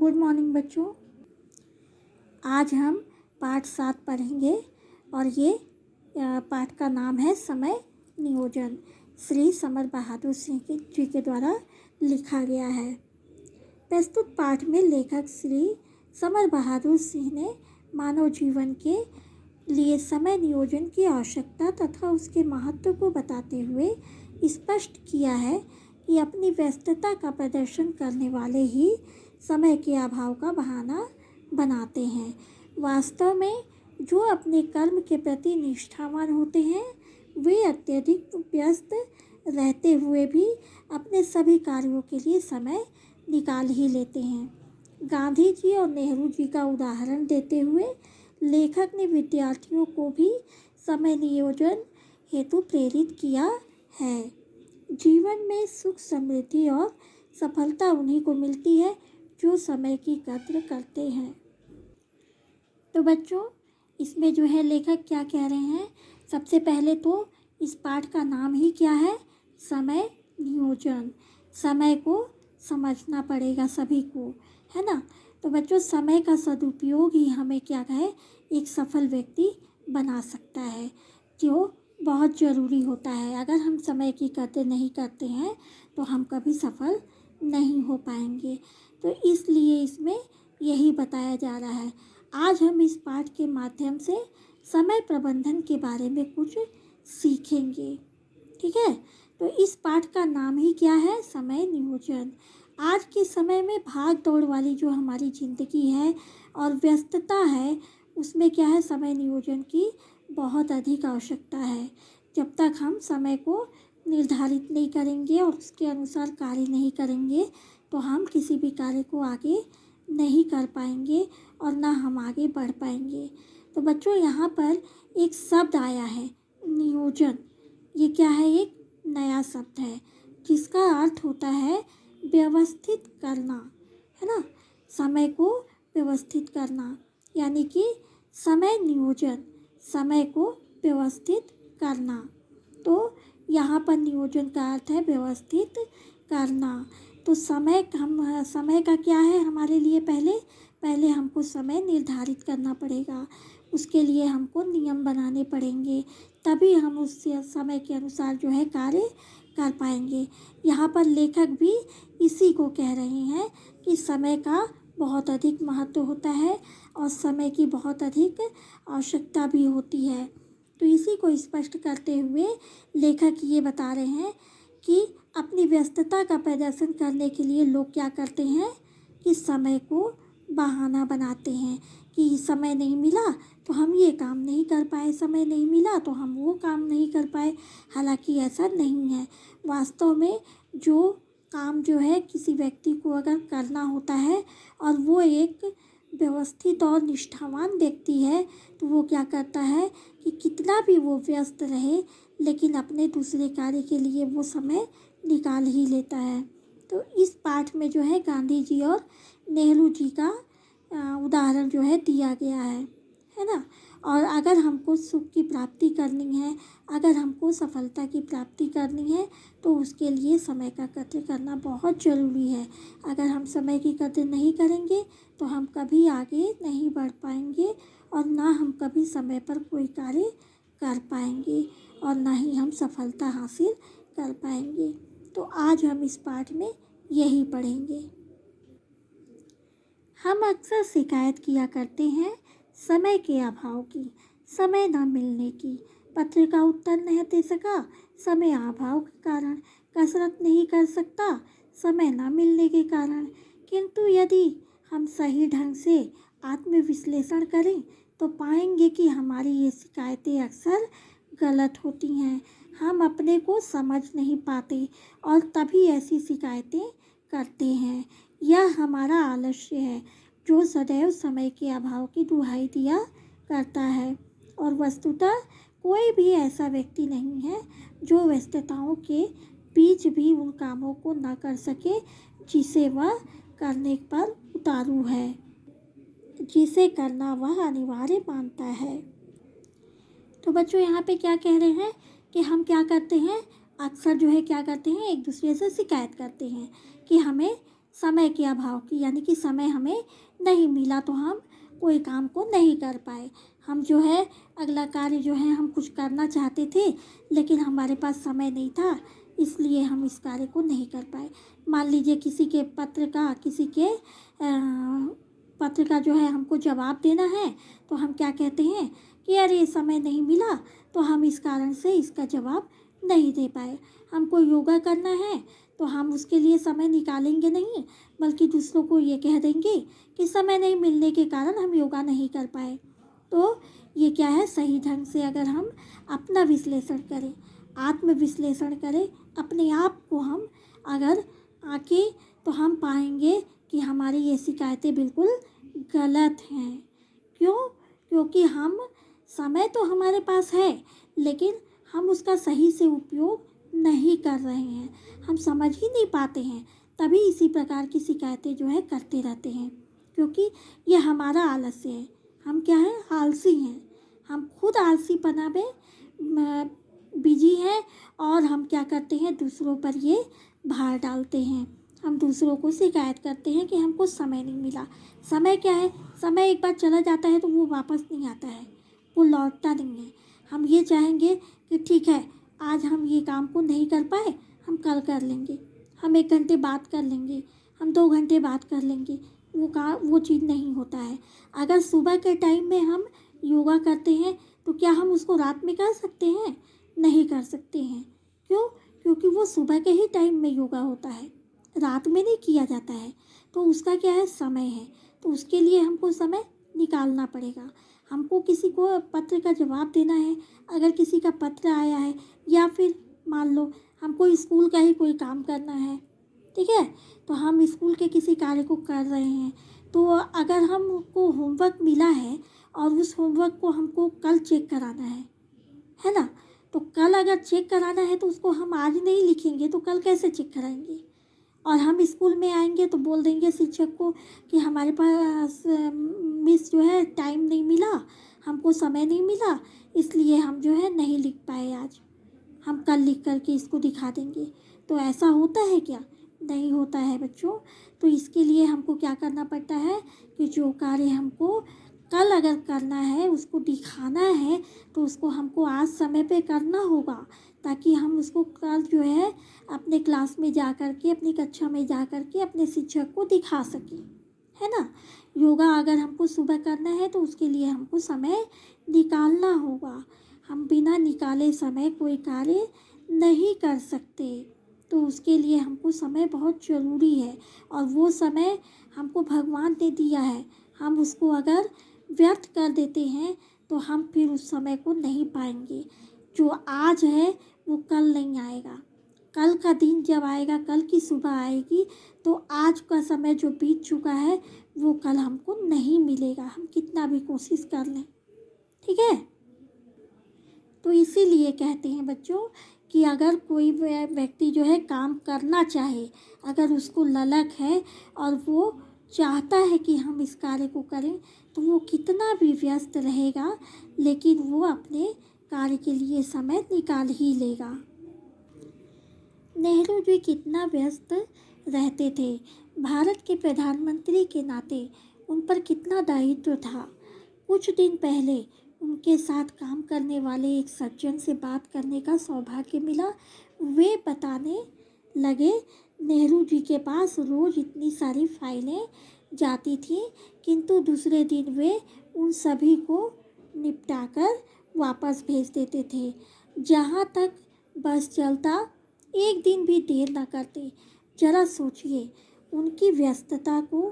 Good morning बच्चों। आज हम पाठ 7 पढ़ेंगे और ये पाठ का नाम है समय नियोजन। श्री समर बहादुर सिंह जी के द्वारा लिखा गया है। प्रस्तुत पाठ में लेखक श्री समर बहादुर सिंह ने मानव जीवन के लिए समय नियोजन की आवश्यकता तथा उसके महत्व को बताते हुए स्पष्ट किया है कि अपनी व्यस्तता का प्रदर्शन करने वाले ही समय के अभाव का बहाना बनाते हैं। वास्तव में जो अपने कर्म के प्रति निष्ठावान होते हैं वे अत्यधिक व्यस्त रहते हुए भी अपने सभी कार्यों के लिए समय निकाल ही लेते हैं। गांधी जी और नेहरू जी का उदाहरण देते हुए लेखक ने विद्यार्थियों को भी समय नियोजन हेतु प्रेरित किया है। जीवन में सुख, समृद्धि और सफलता उन्हीं को मिलती है जो समय की कद्र करते हैं। तो बच्चों, इसमें जो है लेखक क्या कह रहे हैं, सबसे पहले तो इस पाठ का नाम ही क्या है, समय नियोजन। समय को समझना पड़ेगा सभी को, है ना। तो बच्चों, समय का सदुपयोग ही हमें क्या है, एक सफल व्यक्ति बना सकता है, जो बहुत ज़रूरी होता है। अगर हम समय की कदर नहीं करते हैं तो हम कभी सफल नहीं हो पाएंगे। तो इसलिए इसमें यही बताया जा रहा है। आज हम इस पाठ के माध्यम से समय प्रबंधन के बारे में कुछ सीखेंगे, ठीक है। तो इस पाठ का नाम ही क्या है, समय नियोजन। आज के समय में भाग दौड़ वाली जो हमारी ज़िंदगी है और व्यस्तता है, उसमें क्या है, समय नियोजन की बहुत अधिक आवश्यकता है। जब तक हम समय को निर्धारित नहीं करेंगे और उसके अनुसार कार्य नहीं करेंगे तो हम किसी भी कार्य को आगे नहीं कर पाएंगे और ना हम आगे बढ़ पाएंगे। तो बच्चों, यहाँ पर एक शब्द आया है, नियोजन। ये क्या है, एक नया शब्द है जिसका अर्थ होता है व्यवस्थित करना, है ना। समय को व्यवस्थित करना, यानी कि समय नियोजन, समय को व्यवस्थित करना। तो यहाँ पर नियोजन का अर्थ है व्यवस्थित करना। तो समय का क्या है हमारे लिए, पहले हमको समय निर्धारित करना पड़ेगा। उसके लिए हमको नियम बनाने पड़ेंगे, तभी हम उस समय के अनुसार जो है कार्य कर पाएंगे। यहाँ पर लेखक भी इसी को कह रहे हैं कि समय का बहुत अधिक महत्व होता है और समय की बहुत अधिक आवश्यकता भी होती है। तो इसी को स्पष्ट करते हुए लेखक ये बता रहे हैं कि अपनी व्यस्तता का प्रदर्शन करने के लिए लोग क्या करते हैं कि समय को बहाना बनाते हैं कि समय नहीं मिला तो हम ये काम नहीं कर पाए, समय नहीं मिला तो हम वो काम नहीं कर पाए। हालांकि ऐसा नहीं है। वास्तव में जो काम जो है किसी व्यक्ति को अगर करना होता है और वो एक व्यवस्थित और निष्ठावान व्यक्ति है तो वो क्या करता है कि कितना भी वो व्यस्त रहे लेकिन अपने दूसरे कार्य के लिए वो समय निकाल ही लेता है। तो इस पाठ में जो है गांधी जी और नेहरू जी का उदाहरण जो है दिया गया है ना। और अगर हमको सुख की प्राप्ति करनी है, अगर हमको सफलता की प्राप्ति करनी है तो उसके लिए समय का कद्र करना बहुत ज़रूरी है। अगर हम समय की कद्र नहीं करेंगे तो हम कभी आगे नहीं बढ़ पाएंगे और ना हम कभी समय पर कोई कार्य कर पाएंगे और ना ही हम सफलता हासिल कर पाएंगे। तो आज हम इस पाठ में यही पढ़ेंगे। हम अक्सर शिकायत किया करते हैं समय के अभाव की, समय न मिलने की। पत्र का उत्तर नहीं दे सका, समय अभाव के कारण। कसरत नहीं कर सकता, समय न मिलने के कारण। किंतु यदि हम सही ढंग से आत्मविश्लेषण करें तो पाएंगे कि हमारी ये शिकायतें अक्सर गलत होती हैं। हम अपने को समझ नहीं पाते और तभी ऐसी शिकायतें करते हैं। यह हमारा आलस्य है जो सदैव समय के अभाव की दुहाई दिया करता है। और वस्तुतः कोई भी ऐसा व्यक्ति नहीं है जो व्यस्तताओं के बीच भी उन कामों को न कर सके जिसे वह करने पर उतारू है, जिसे करना वह अनिवार्य मानता है। तो बच्चों, यहाँ पे क्या कह रहे हैं कि हम क्या करते हैं, अक्सर जो है क्या करते हैं, एक दूसरे से शिकायत करते हैं कि हमें समय के अभाव की, यानी कि समय हमें नहीं मिला तो हम कोई काम को नहीं कर पाए। हम जो है अगला कार्य जो है हम कुछ करना चाहते थे, लेकिन हमारे पास समय नहीं था, इसलिए हम इस कार्य को नहीं कर पाए। मान लीजिए किसी के पत्र का जो है हमको जवाब देना है, तो हम क्या कहते हैं कि अरे समय नहीं मिला, तो हम इस कारण से इसका जवाब नहीं दे पाए। हमको योगा करना है तो हम उसके लिए समय निकालेंगे नहीं, बल्कि दूसरों को ये कह देंगे कि समय नहीं मिलने के कारण हम योगा नहीं कर पाए। तो ये क्या है, सही ढंग से अगर हम अपना विश्लेषण करें, आत्मविश्लेषण करें, अपने आप को हम अगर आके, तो हम पाएंगे कि हमारी ये शिकायतें बिल्कुल गलत हैं। क्यों? क्योंकि हम समय तो हमारे पास है, लेकिन हम उसका सही से उपयोग नहीं कर रहे हैं, हम समझ ही नहीं पाते हैं, तभी इसी प्रकार की शिकायतें जो है करते रहते हैं। क्योंकि ये हमारा आलस्य है, हम क्या है, आलसी हैं, हम खुद आलसीपना में बिजी हैं, और हम क्या करते हैं, दूसरों पर ये भार डालते हैं। हम दूसरों को शिकायत करते हैं कि हमको समय नहीं मिला। समय क्या है, समय एक बार चला जाता है तो वो वापस नहीं आता है, वो लौटता नहीं है। हम ये चाहेंगे कि ठीक है, आज हम ये काम को नहीं कर पाए, हम कल कर लेंगे, हम 1 घंटे बात कर लेंगे, हम 2 घंटे बात कर लेंगे, वो चीज़ नहीं होता है। अगर सुबह के टाइम में हम योगा करते हैं तो क्या हम उसको रात में कर सकते हैं? नहीं कर सकते हैं। क्यों? क्योंकि वो सुबह के ही टाइम में योगा होता है, रात में नहीं किया जाता है। तो उसका क्या है, समय है, तो उसके लिए हमको समय निकालना पड़ेगा। हमको किसी को पत्र का जवाब देना है, अगर किसी का पत्र आया है, या फिर मान लो हमको स्कूल का ही कोई काम करना है, ठीक है, तो हम स्कूल के किसी कार्य को कर रहे हैं, तो अगर हमको होमवर्क मिला है और उस होमवर्क को हमको कल चेक कराना है ना, तो कल अगर चेक कराना है तो उसको हम आज नहीं लिखेंगे तो कल कैसे चेक कराएंगे? और हम स्कूल में आएंगे तो बोल देंगे शिक्षक को कि हमारे पास मिस जो है टाइम नहीं मिला, हमको समय नहीं मिला, इसलिए हम जो है नहीं लिख पाए आज, हम कल लिख करके इसको दिखा देंगे। तो ऐसा होता है क्या? नहीं होता है बच्चों। तो इसके लिए हमको क्या करना पड़ता है कि जो कार्य हमको कल अगर करना है, उसको दिखाना है, तो उसको हमको आज समय पे करना होगा, ताकि हम उसको कल जो है अपने क्लास में जा कर के, अपनी कक्षा में जा कर के अपने शिक्षक को दिखा सकें, है ना। योगा अगर हमको सुबह करना है तो उसके लिए हमको समय निकालना होगा, हम बिना निकाले समय कोई कार्य नहीं कर सकते। तो उसके लिए हमको समय बहुत ज़रूरी है, और वो समय हमको भगवान ने दिया है, हम उसको अगर व्यर्थ कर देते हैं तो हम फिर उस समय को नहीं पाएंगे। जो आज है वो कल नहीं आएगा, कल का दिन जब आएगा, कल की सुबह आएगी, तो आज का समय जो बीत चुका है वो कल हमको नहीं मिलेगा, हम कितना भी कोशिश कर लें, ठीक है। तो इसीलिए कहते हैं बच्चों कि अगर कोई व्यक्ति जो है काम करना चाहे, अगर उसको ललक है और वो चाहता है कि हम इस कार्य को करें, तो वो कितना भी व्यस्त रहेगा, लेकिन वो अपने कार्य के लिए समय निकाल ही लेगा। नेहरू जी कितना व्यस्त रहते थे, भारत के प्रधानमंत्री के नाते उन पर कितना दायित्व था। कुछ दिन पहले उनके साथ काम करने वाले एक सज्जन से बात करने का सौभाग्य मिला। वे बताने लगे, नेहरू जी के पास रोज़ इतनी सारी फाइलें जाती थीं, किंतु दूसरे दिन वे उन सभी को निपटाकर वापस भेज देते थे। जहाँ तक बस चलता, एक दिन भी देर न करते। जरा सोचिए उनकी व्यस्तता को,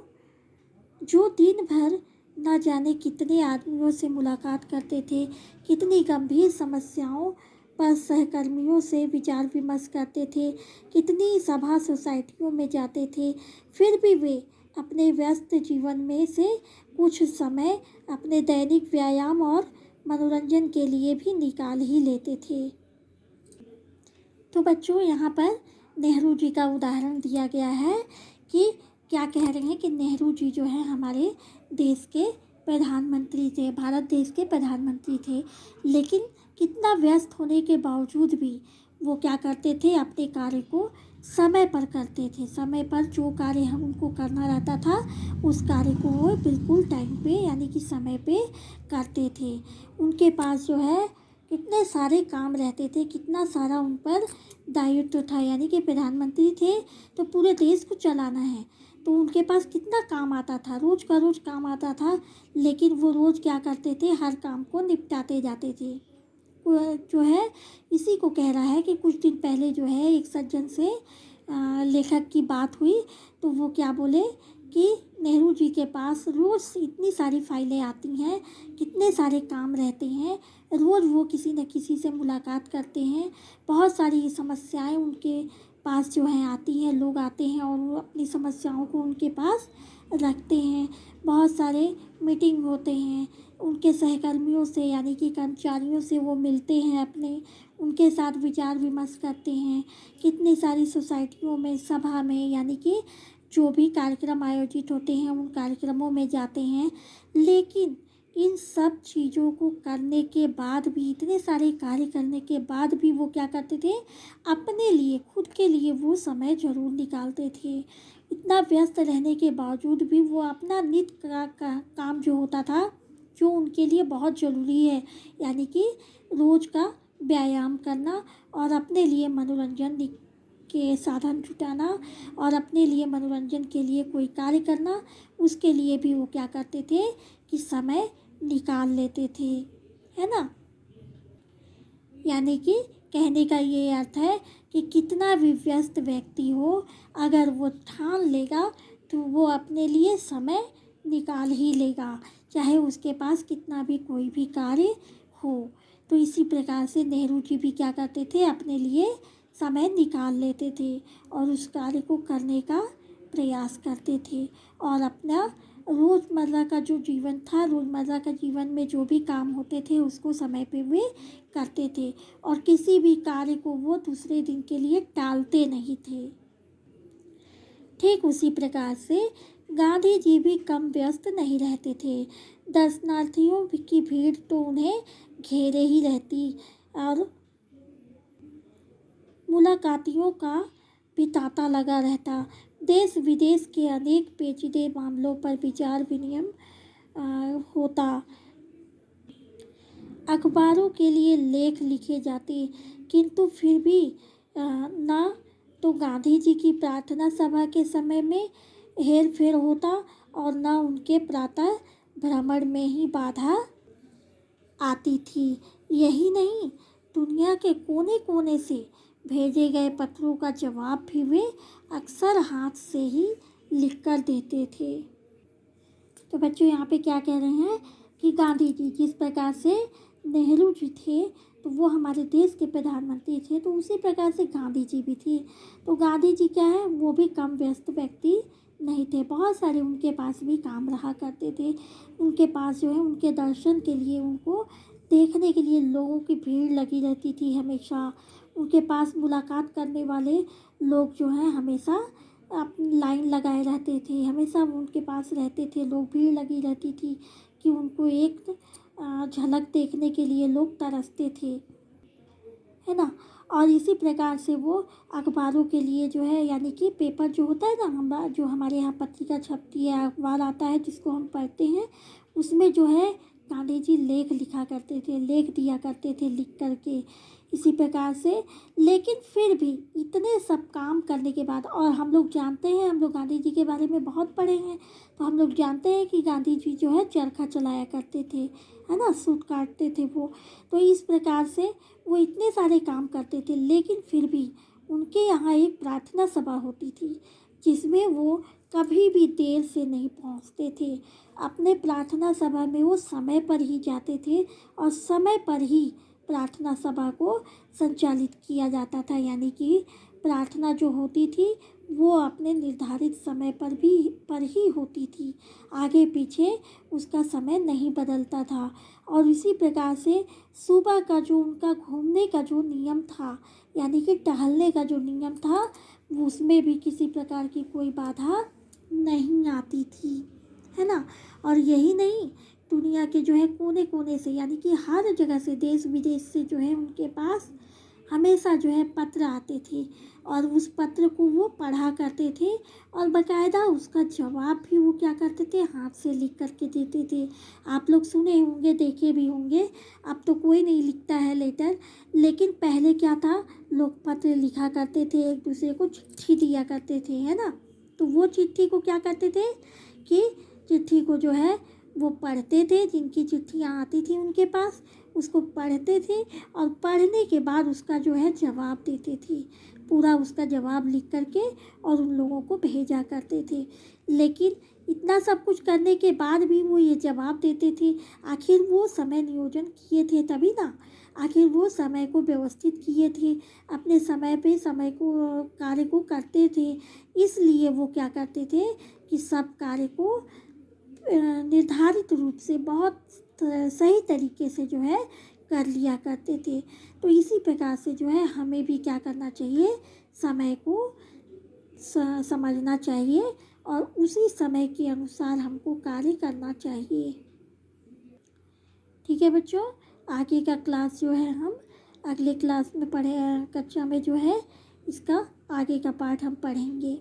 जो दिन भर न जाने कितने आदमियों से मुलाकात करते थे, कितनी गंभीर समस्याओं पर सहकर्मियों से विचार विमर्श करते थे, कितनी सभा सोसाइटियों में जाते थे, फिर भी वे अपने व्यस्त जीवन में से कुछ समय अपने दैनिक व्यायाम और मनोरंजन के लिए भी निकाल ही लेते थे। तो बच्चों, यहाँ पर नेहरू जी का उदाहरण दिया गया है कि क्या कह रहे हैं कि नेहरू जी जो है हमारे देश के प्रधानमंत्री थे, भारत देश के प्रधानमंत्री थे, लेकिन कितना व्यस्त होने के बावजूद भी वो क्या करते थे, अपने कार्य को समय पर करते थे। समय पर जो कार्य हम उनको करना रहता था उस कार्य को वो बिल्कुल टाइम पे यानी कि समय पे करते थे। उनके पास जो है कितने सारे काम रहते थे, कितना सारा उन पर दायित्व था, यानी कि प्रधानमंत्री थे तो पूरे देश को चलाना है, तो उनके पास कितना काम आता था, रोज़ का रोज़ काम आता था। लेकिन वो रोज़ क्या करते थे, हर काम को निपटाते जाते थे। जो है इसी को कह रहा है कि कुछ दिन पहले जो है एक सज्जन से लेखक की बात हुई, तो वो क्या बोले कि नेहरू जी के पास रोज़ इतनी सारी फाइलें आती हैं, कितने सारे काम रहते हैं, रोज़ वो किसी न किसी से मुलाकात करते हैं, बहुत सारी समस्याएं उनके पास जो हैं आती हैं, लोग आते हैं और वो अपनी समस्याओं को उनके पास रखते हैं। बहुत सारे मीटिंग होते हैं, उनके सहकर्मियों से यानी कि कर्मचारियों से वो मिलते हैं, अपने उनके साथ विचार विमर्श करते हैं। कितनी सारी सोसाइटियों में, सभा में, यानी कि जो भी कार्यक्रम आयोजित होते हैं उन कार्यक्रमों में जाते हैं। लेकिन इन सब चीज़ों को करने के बाद भी, इतने सारे कार्य करने के बाद भी वो क्या करते थे, अपने लिए, खुद के लिए वो समय ज़रूर निकालते थे। इतना व्यस्त रहने के बावजूद भी वो अपना नित्य काम जो होता था, जो उनके लिए बहुत ज़रूरी है, यानी कि रोज़ का व्यायाम करना और अपने लिए मनोरंजन के साधन जुटाना और अपने लिए मनोरंजन के लिए कोई कार्य करना, उसके लिए भी वो क्या करते थे कि समय निकाल लेते थे, है ना। यानी कि कहने का ये अर्थ है कि कितना भी व्यस्त व्यक्ति हो, अगर वो ठान लेगा तो वो अपने लिए समय निकाल ही लेगा, चाहे उसके पास कितना भी कोई भी कार्य हो। तो इसी प्रकार से नेहरू जी भी क्या करते थे, अपने लिए समय निकाल लेते थे और उस कार्य को करने का प्रयास करते थे और अपना रोज़मर्रा का जो जीवन था, रोज़मर्रा का जीवन में जो भी काम होते थे उसको समय पे वे करते थे और किसी भी कार्य को वो दूसरे दिन के लिए टालते नहीं थे। ठीक उसी प्रकार से गांधी जी भी कम व्यस्त नहीं रहते थे। दर्शनार्थियों की भीड़ तो उन्हें घेरे ही रहती और मुलाकातियों का भी तांता लगा रहता। देश विदेश के अनेक पेचीदे मामलों पर विचार विनिमय होता। अखबारों के लिए लेख लिखे जाते, किंतु फिर भी ना तो गांधी जी की प्रार्थना सभा के समय में हेर फेर होता और न उनके प्रातः भ्रमण में ही बाधा आती थी। यही नहीं, दुनिया के कोने कोने से भेजे गए पत्रों का जवाब भी वे अक्सर हाथ से ही लिख कर देते थे। तो बच्चों यहाँ पे क्या कह रहे हैं कि गांधी जी जिस प्रकार से नेहरू जी थे तो वो हमारे देश के प्रधानमंत्री थे, तो उसी प्रकार से गांधी जी भी थे। तो गांधी जी क्या है, वो भी कम व्यस्त व्यक्ति नहीं थे, बहुत सारे उनके पास भी काम रहा करते थे। उनके पास जो है उनके दर्शन के लिए, उनको देखने के लिए लोगों की भीड़ लगी रहती थी हमेशा। उनके पास मुलाकात करने वाले लोग जो हैं हमेशा अपनी लाइन लगाए रहते थे, हमेशा उनके पास रहते थे लोग, भीड़ लगी रहती थी कि उनको एक झलक देखने के लिए लोग तरसते थे, है ना। और इसी प्रकार से वो अखबारों के लिए जो है, यानी कि पेपर जो होता है ना, जो हमारे यहाँ पत्रिका छपती है, अखबार आता है जिसको हम पढ़ते हैं, उसमें जो है गांधी जी लेख लिखा करते थे, लेख दिया करते थे लिख करके, इसी प्रकार से। लेकिन फिर भी इतने सब काम करने के बाद, और हम लोग जानते हैं, हम लोग गांधी जी के बारे में बहुत पढ़े हैं, तो हम लोग जानते हैं कि गांधी जी जो है चरखा चलाया करते थे, है ना, सूत काटते थे वो। तो इस प्रकार से वो इतने सारे काम करते थे, लेकिन फिर भी उनके यहाँ एक प्रार्थना सभा होती थी जिसमें वो कभी भी देर से नहीं पहुँचते थे। अपने प्रार्थना सभा में वो समय पर ही जाते थे और समय पर ही प्रार्थना सभा को संचालित किया जाता था, यानी कि प्रार्थना जो होती थी वो अपने निर्धारित समय पर ही होती थी, आगे पीछे उसका समय नहीं बदलता था। और इसी प्रकार से सुबह का जो उनका घूमने का जो नियम था, यानी कि टहलने का जो नियम था, उसमें भी किसी प्रकार की कोई बाधा नहीं आती थी, है ना। और यही नहीं, दुनिया के जो है कोने कोने से, यानी कि हर जगह से, देश विदेश से जो है उनके पास हमेशा जो है पत्र आते थे और उस पत्र को वो पढ़ा करते थे और बाकायदा उसका जवाब भी वो क्या करते थे, हाथ से लिख करके देते थे। आप लोग सुने होंगे, देखे भी होंगे। अब तो कोई नहीं लिखता है लेटर, लेकिन पहले क्या था, लोग पत्र लिखा करते थे, एक दूसरे को चिट्ठी दिया करते थे, है ना। तो वो चिट्ठी को क्या करते थे कि चिट्ठी को जो है वो पढ़ते थे, जिनकी चिट्ठियाँ आती थी उनके पास उसको पढ़ते थे और पढ़ने के बाद उसका जो है जवाब देते थे, पूरा उसका जवाब लिख करके और उन लोगों को भेजा करते थे। लेकिन इतना सब कुछ करने के बाद भी वो ये जवाब देते थे। आखिर वो समय नियोजन किए थे तभी ना, आखिर वो समय को व्यवस्थित किए थे, अपने समय पे समय को कार्य को करते थे। इसलिए वो क्या करते थे कि सब कार्य को निर्धारित रूप से बहुत सही तरीके से जो है कर लिया करते थे। तो इसी प्रकार से जो है हमें भी क्या करना चाहिए, समय को समझना चाहिए और उसी समय के अनुसार हमको कार्य करना चाहिए। ठीक है बच्चों, आगे का क्लास जो है हम अगले क्लास में कक्षा में जो है इसका आगे का पाठ हम पढ़ेंगे।